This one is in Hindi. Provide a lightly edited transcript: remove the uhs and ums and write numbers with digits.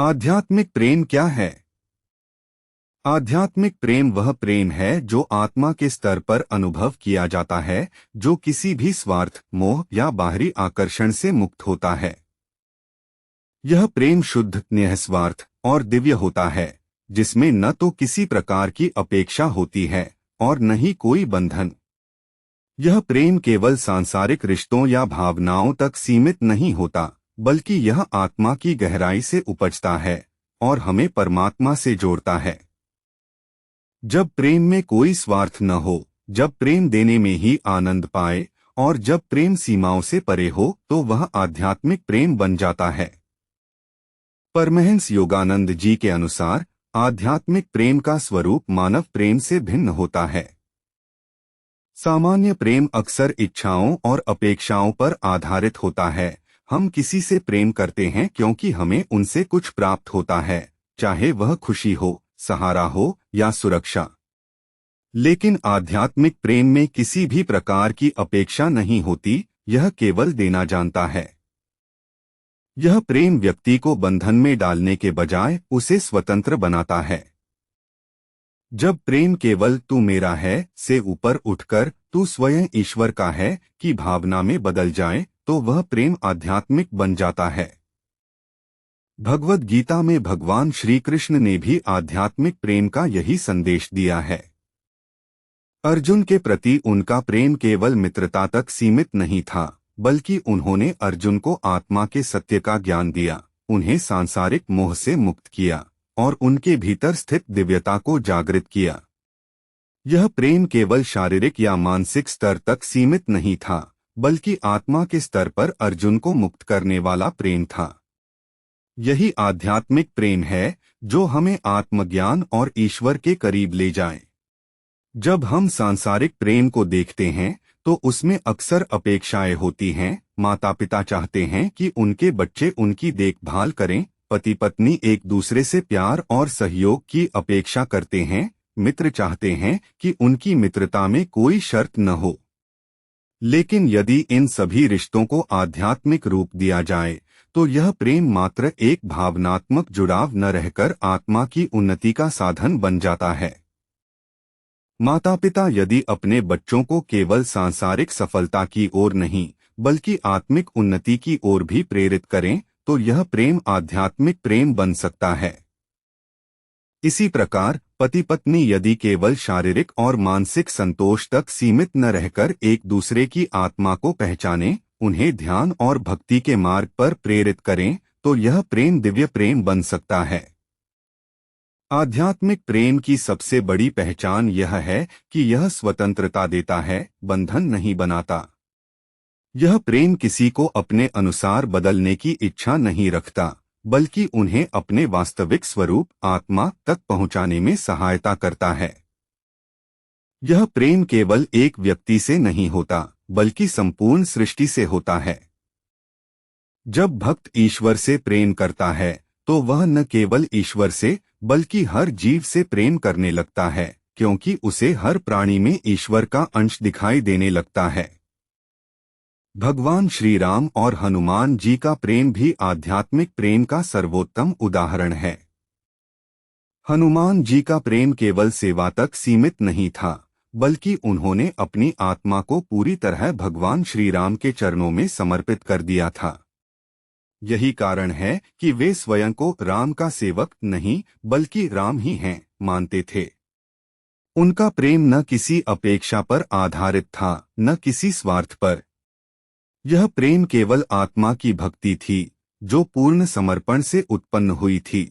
आध्यात्मिक प्रेम क्या है? आध्यात्मिक प्रेम वह प्रेम है जो आत्मा के स्तर पर अनुभव किया जाता है, जो किसी भी स्वार्थ, मोह या बाहरी आकर्षण से मुक्त होता है। यह प्रेम शुद्ध, निस्वार्थ और दिव्य होता है, जिसमें न तो किसी प्रकार की अपेक्षा होती है और न ही कोई बंधन। यह प्रेम केवल सांसारिक रिश्तों या भावनाओं तक सीमित नहीं होता, बल्कि यह आत्मा की गहराई से उपजता है और हमें परमात्मा से जोड़ता है। जब प्रेम में कोई स्वार्थ न हो, जब प्रेम देने में ही आनंद पाए और जब प्रेम सीमाओं से परे हो, तो वह आध्यात्मिक प्रेम बन जाता है। परमहंस योगानंद जी के अनुसार आध्यात्मिक प्रेम का स्वरूप मानव प्रेम से भिन्न होता है। सामान्य प्रेम अक्सर इच्छाओं और अपेक्षाओं पर आधारित होता है। हम किसी से प्रेम करते हैं क्योंकि हमें उनसे कुछ प्राप्त होता है, चाहे वह खुशी हो, सहारा हो या सुरक्षा। लेकिन आध्यात्मिक प्रेम में किसी भी प्रकार की अपेक्षा नहीं होती, यह केवल देना जानता है। यह प्रेम व्यक्ति को बंधन में डालने के बजाय उसे स्वतंत्र बनाता है। जब प्रेम केवल तू मेरा है से ऊपर उठकर तू स्वयं ईश्वर का है की भावना में बदल जाए, तो वह प्रेम आध्यात्मिक बन जाता है। भगवद गीता में भगवान श्री कृष्ण ने भी आध्यात्मिक प्रेम का यही संदेश दिया है। अर्जुन के प्रति उनका प्रेम केवल मित्रता तक सीमित नहीं था, बल्कि उन्होंने अर्जुन को आत्मा के सत्य का ज्ञान दिया, उन्हें सांसारिक मोह से मुक्त किया और उनके भीतर स्थित दिव्यता को जागृत किया। यह प्रेम केवल शारीरिक या मानसिक स्तर तक सीमित नहीं था, बल्कि आत्मा के स्तर पर अर्जुन को मुक्त करने वाला प्रेम था। यही आध्यात्मिक प्रेम है जो हमें आत्मज्ञान और ईश्वर के करीब ले जाए। जब हम सांसारिक प्रेम को देखते हैं तो उसमें अक्सर अपेक्षाएं होती हैं। माता पिता चाहते हैं कि उनके बच्चे उनकी देखभाल करें, पति पत्नी एक दूसरे से प्यार और सहयोग की अपेक्षा करते हैं, मित्र चाहते हैं कि उनकी मित्रता में कोई शर्त न हो। लेकिन यदि इन सभी रिश्तों को आध्यात्मिक रूप दिया जाए तो यह प्रेम मात्र एक भावनात्मक जुड़ाव न रहकर आत्मा की उन्नति का साधन बन जाता है। माता पिता यदि अपने बच्चों को केवल सांसारिक सफलता की ओर नहीं, बल्कि आत्मिक उन्नति की ओर भी प्रेरित करें, तो यह प्रेम आध्यात्मिक प्रेम बन सकता है। इसी प्रकार पति पत्नी यदि केवल शारीरिक और मानसिक संतोष तक सीमित न रहकर एक दूसरे की आत्मा को पहचानें, उन्हें ध्यान और भक्ति के मार्ग पर प्रेरित करें, तो यह प्रेम दिव्य प्रेम बन सकता है। आध्यात्मिक प्रेम की सबसे बड़ी पहचान यह है कि यह स्वतंत्रता देता है, बंधन नहीं बनाता। यह प्रेम किसी को अपने अनुसार बदलने की इच्छा नहीं रखता, बल्कि उन्हें अपने वास्तविक स्वरूप आत्मा तक पहुंचाने में सहायता करता है। यह प्रेम केवल एक व्यक्ति से नहीं होता, बल्कि संपूर्ण सृष्टि से होता है। जब भक्त ईश्वर से प्रेम करता है तो वह न केवल ईश्वर से बल्कि हर जीव से प्रेम करने लगता है, क्योंकि उसे हर प्राणी में ईश्वर का अंश दिखाई देने लगता है। भगवान श्री राम और हनुमान जी का प्रेम भी आध्यात्मिक प्रेम का सर्वोत्तम उदाहरण है। हनुमान जी का प्रेम केवल सेवा तक सीमित नहीं था, बल्कि उन्होंने अपनी आत्मा को पूरी तरह भगवान श्री राम के चरणों में समर्पित कर दिया था। यही कारण है कि वे स्वयं को राम का सेवक नहीं, बल्कि राम ही हैं मानते थे। उनका प्रेम न किसी अपेक्षा पर आधारित था, न किसी स्वार्थ पर। यह प्रेम केवल आत्मा की भक्ति थी, जो पूर्ण समर्पण से उत्पन्न हुई थी।